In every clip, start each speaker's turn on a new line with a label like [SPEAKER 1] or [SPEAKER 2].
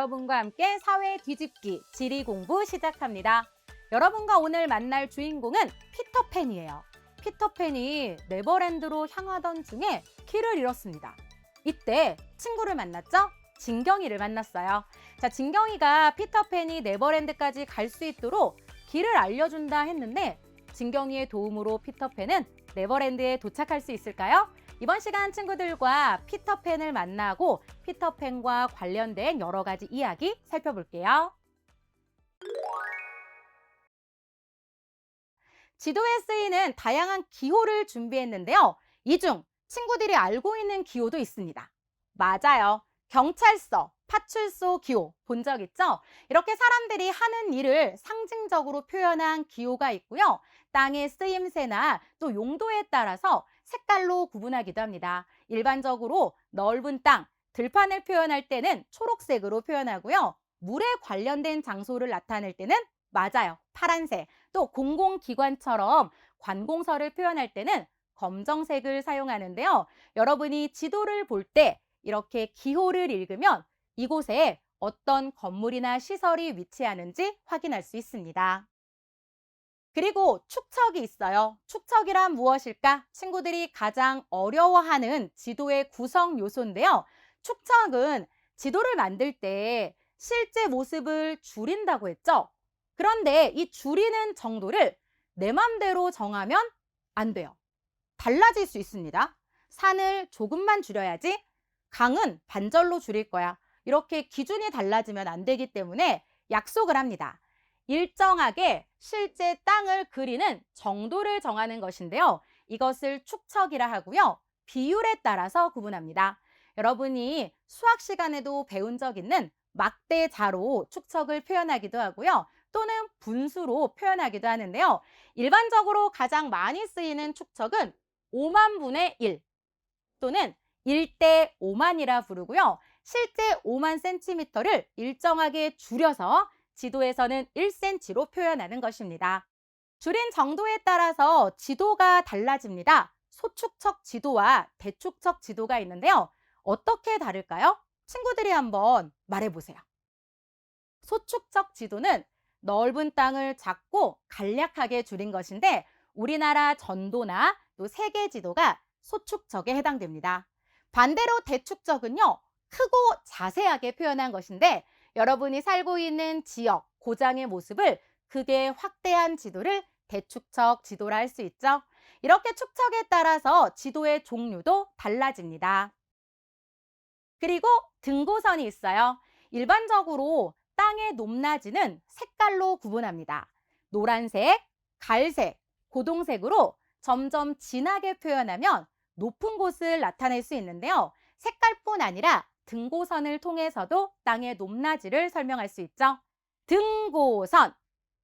[SPEAKER 1] 여러분과 함께 사회 뒤집기 지리 공부 시작합니다. 여러분과 오늘 만날 주인공은 피터팬이에요. 피터팬이 네버랜드로 향하던 중에 길을 잃었습니다. 이때 친구를 만났죠? 진경이를 만났어요. 자, 진경이가 피터팬이 네버랜드까지 갈 수 있도록 길을 알려준다 했는데 진경이의 도움으로 피터팬은 네버랜드에 도착할 수 있을까요? 이번 시간 친구들과 피터팬을 만나고 피터팬과 관련된 여러 가지 이야기 살펴볼게요. 지도에 쓰이는 다양한 기호를 준비했는데요. 이 중 친구들이 알고 있는 기호도 있습니다. 맞아요. 경찰서, 파출소 기호 본 적 있죠? 이렇게 사람들이 하는 일을 상징적으로 표현한 기호가 있고요. 땅의 쓰임새나 또 용도에 따라서 색깔로 구분하기도 합니다. 일반적으로 넓은 땅, 들판을 표현할 때는 초록색으로 표현하고요. 물에 관련된 장소를 나타낼 때는 맞아요. 파란색. 또 공공기관처럼 관공서를 표현할 때는 검정색을 사용하는데요. 여러분이 지도를 볼 때 이렇게 기호를 읽으면 이곳에 어떤 건물이나 시설이 위치하는지 확인할 수 있습니다. 그리고 축척이 있어요. 축척이란 무엇일까? 친구들이 가장 어려워하는 지도의 구성 요소인데요. 축척은 지도를 만들 때 실제 모습을 줄인다고 했죠. 그런데 이 줄이는 정도를 내 맘대로 정하면 안 돼요. 달라질 수 있습니다. 산을 조금만 줄여야지, 강은 반절로 줄일 거야. 이렇게 기준이 달라지면 안 되기 때문에 약속을 합니다. 일정하게 실제 땅을 그리는 정도를 정하는 것인데요. 이것을 축척이라 하고요. 비율에 따라서 구분합니다. 여러분이 수학 시간에도 배운 적 있는 막대자로 축척을 표현하기도 하고요. 또는 분수로 표현하기도 하는데요. 일반적으로 가장 많이 쓰이는 축척은 5만 분의 1 또는 1대 5만이라 부르고요. 실제 5만 센티미터를 일정하게 줄여서 지도에서는 1cm로 표현하는 것입니다. 줄인 정도에 따라서 지도가 달라집니다. 소축척 지도와 대축척 지도가 있는데요. 어떻게 다를까요? 친구들이 한번 말해보세요. 소축척 지도는 넓은 땅을 작고 간략하게 줄인 것인데 우리나라 전도나 또 세계 지도가 소축척에 해당됩니다. 반대로 대축척은요, 크고 자세하게 표현한 것인데 여러분이 살고 있는 지역, 고장의 모습을 크게 확대한 지도를 대축척 지도라 할 수 있죠. 이렇게 축척에 따라서 지도의 종류도 달라집니다. 그리고 등고선이 있어요. 일반적으로 땅의 높낮이는 색깔로 구분합니다. 노란색, 갈색, 고동색으로 점점 진하게 표현하면 높은 곳을 나타낼 수 있는데요. 색깔뿐 아니라 등고선을 통해서도 땅의 높낮이를 설명할 수 있죠. 등고선,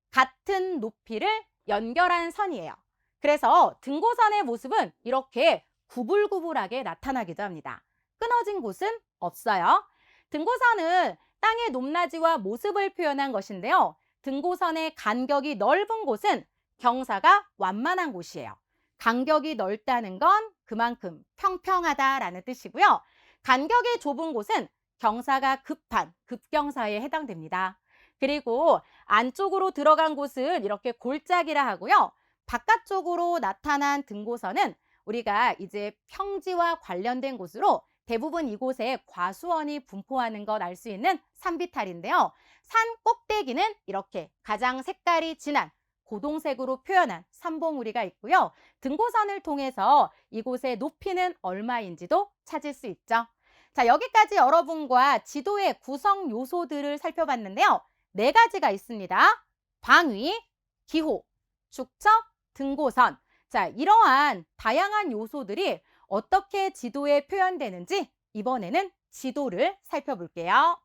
[SPEAKER 1] 같은 높이를 연결한 선이에요. 그래서 등고선의 모습은 이렇게 구불구불하게 나타나기도 합니다. 끊어진 곳은 없어요. 등고선은 땅의 높낮이와 모습을 표현한 것인데요. 등고선의 간격이 넓은 곳은 경사가 완만한 곳이에요. 간격이 넓다는 건 그만큼 평평하다라는 뜻이고요. 간격이 좁은 곳은 경사가 급한 급경사에 해당됩니다. 그리고 안쪽으로 들어간 곳은 이렇게 골짜기라 하고요. 바깥쪽으로 나타난 등고선은 우리가 이제 평지와 관련된 곳으로 대부분 이곳에 과수원이 분포하는 것 알 수 있는 산비탈인데요. 산 꼭대기는 이렇게 가장 색깔이 진한 고동색으로 표현한 산봉우리가 있고요. 등고선을 통해서 이곳의 높이는 얼마인지도 찾을 수 있죠. 자, 여기까지 여러분과 지도의 구성 요소들을 살펴봤는데요. 4가지가 있습니다. 방위, 기호, 축척, 등고선. 자, 이러한 다양한 요소들이 어떻게 지도에 표현되는지 이번에는 지도를 살펴볼게요.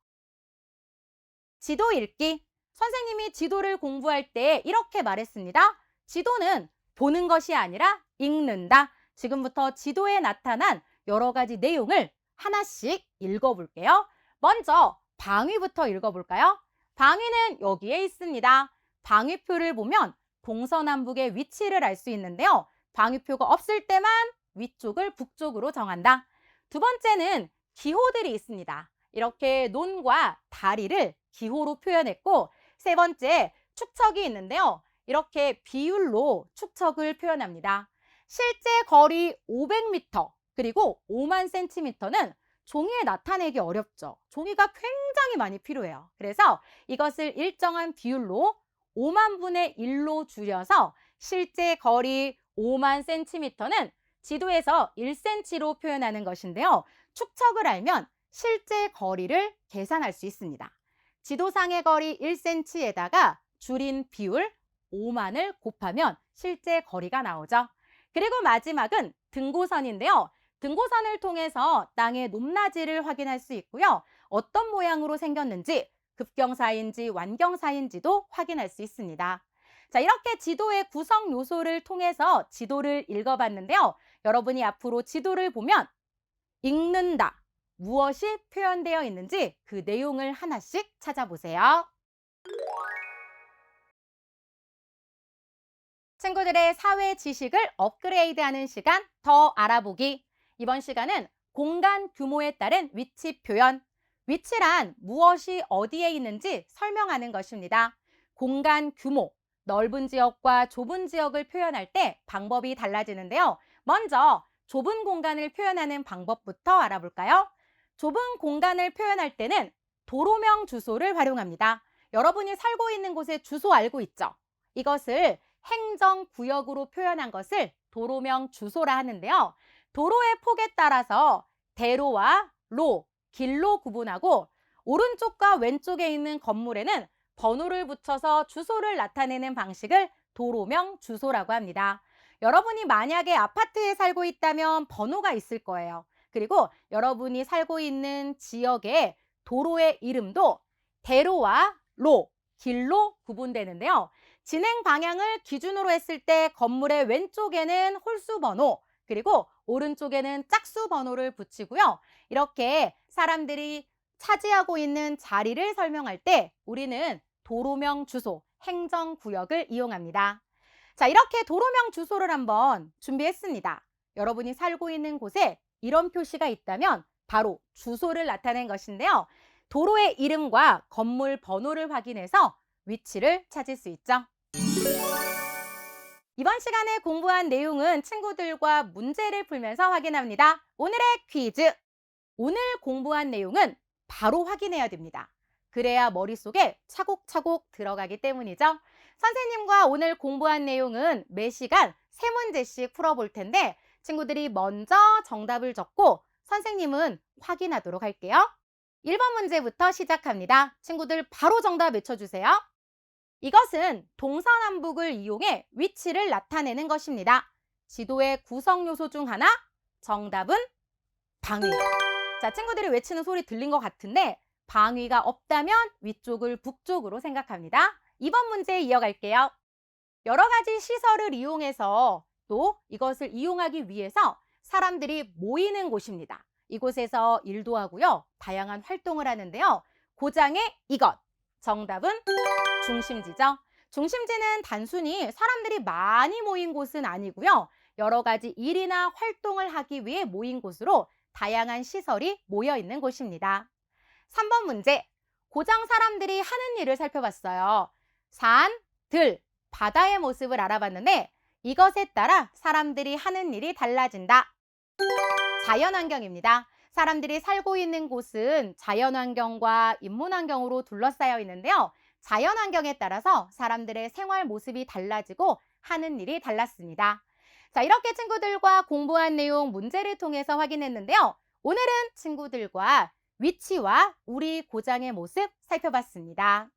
[SPEAKER 1] 지도 읽기. 선생님이 지도를 공부할 때 이렇게 말했습니다. 지도는 보는 것이 아니라 읽는다. 지금부터 지도에 나타난 여러 가지 내용을 하나씩 읽어볼게요. 먼저 방위부터 읽어볼까요? 방위는 여기에 있습니다. 방위표를 보면 동서남북의 위치를 알 수 있는데요. 방위표가 없을 때만 위쪽을 북쪽으로 정한다. 두 번째는 기호들이 있습니다. 이렇게 논과 다리를 기호로 표현했고, 세 번째, 축척이 있는데요. 이렇게 비율로 축척을 표현합니다. 실제 거리 500m, 그리고 5만 cm는 종이에 나타내기 어렵죠. 종이가 굉장히 많이 필요해요. 그래서 이것을 일정한 비율로 5만 분의 1로 줄여서 실제 거리 5만 cm는 지도에서 1cm로 표현하는 것인데요. 축척을 알면 실제 거리를 계산할 수 있습니다. 지도상의 거리 1cm에다가 줄인 비율 5만을 곱하면 실제 거리가 나오죠. 그리고 마지막은 등고선인데요. 등고선을 통해서 땅의 높낮이를 확인할 수 있고요. 어떤 모양으로 생겼는지, 급경사인지 완경사인지도 확인할 수 있습니다. 자, 이렇게 지도의 구성 요소를 통해서 지도를 읽어봤는데요. 여러분이 앞으로 지도를 보면 읽는다, 무엇이 표현되어 있는지 그 내용을 하나씩 찾아보세요. 친구들의 사회 지식을 업그레이드하는 시간, 더 알아보기. 이번 시간은 공간 규모에 따른 위치 표현. 위치란 무엇이 어디에 있는지 설명하는 것입니다. 공간 규모, 넓은 지역과 좁은 지역을 표현할 때 방법이 달라지는데요. 먼저 좁은 공간을 표현하는 방법부터 알아볼까요? 좁은 공간을 표현할 때는 도로명 주소를 활용합니다. 여러분이 살고 있는 곳의 주소 알고 있죠? 이것을 행정구역으로 표현한 것을 도로명 주소라 하는데요. 도로의 폭에 따라서 대로와 로, 길로 구분하고 오른쪽과 왼쪽에 있는 건물에는 번호를 붙여서 주소를 나타내는 방식을 도로명 주소라고 합니다. 여러분이 만약에 아파트에 살고 있다면 번호가 있을 거예요. 그리고 여러분이 살고 있는 지역의 도로의 이름도 대로와 로, 길로 구분되는데요. 진행 방향을 기준으로 했을 때 건물의 왼쪽에는 홀수 번호, 그리고 오른쪽에는 짝수 번호를 붙이고요. 이렇게 사람들이 차지하고 있는 자리를 설명할 때 우리는 도로명 주소, 행정구역을 이용합니다. 자, 이렇게 도로명 주소를 한번 준비했습니다. 여러분이 살고 있는 곳에 이런 표시가 있다면 바로 주소를 나타낸 것인데요. 도로의 이름과 건물 번호를 확인해서 위치를 찾을 수 있죠. 이번 시간에 공부한 내용은 친구들과 문제를 풀면서 확인합니다. 오늘의 퀴즈. 오늘 공부한 내용은 바로 확인해야 됩니다. 그래야 머릿속에 차곡차곡 들어가기 때문이죠. 선생님과 오늘 공부한 내용은 매 시간 3문제씩 풀어볼 텐데 친구들이 먼저 정답을 적고 선생님은 확인하도록 할게요. 1번 문제부터 시작합니다. 친구들 바로 정답 외쳐주세요. 이것은 동서남북을 이용해 위치를 나타내는 것입니다. 지도의 구성 요소 중 하나, 정답은 방위. 자, 친구들이 외치는 소리 들린 것 같은데 방위가 없다면 위쪽을 북쪽으로 생각합니다. 2번 문제 이어갈게요. 여러 가지 시설을 이용해서 또 이것을 이용하기 위해서 사람들이 모이는 곳입니다. 이곳에서 일도 하고요. 다양한 활동을 하는데요. 고장의 이것. 정답은 중심지죠. 중심지는 단순히 사람들이 많이 모인 곳은 아니고요. 여러 가지 일이나 활동을 하기 위해 모인 곳으로 다양한 시설이 모여 있는 곳입니다. 3번 문제. 고장 사람들이 하는 일을 살펴봤어요. 산, 들, 바다의 모습을 알아봤는데 이것에 따라 사람들이 하는 일이 달라진다. 자연환경입니다. 사람들이 살고 있는 곳은 자연환경과 인문환경으로 둘러싸여 있는데요. 자연환경에 따라서 사람들의 생활 모습이 달라지고 하는 일이 달랐습니다. 자, 이렇게 친구들과 공부한 내용 문제를 통해서 확인했는데요. 오늘은 친구들과 위치와 우리 고장의 모습 살펴봤습니다.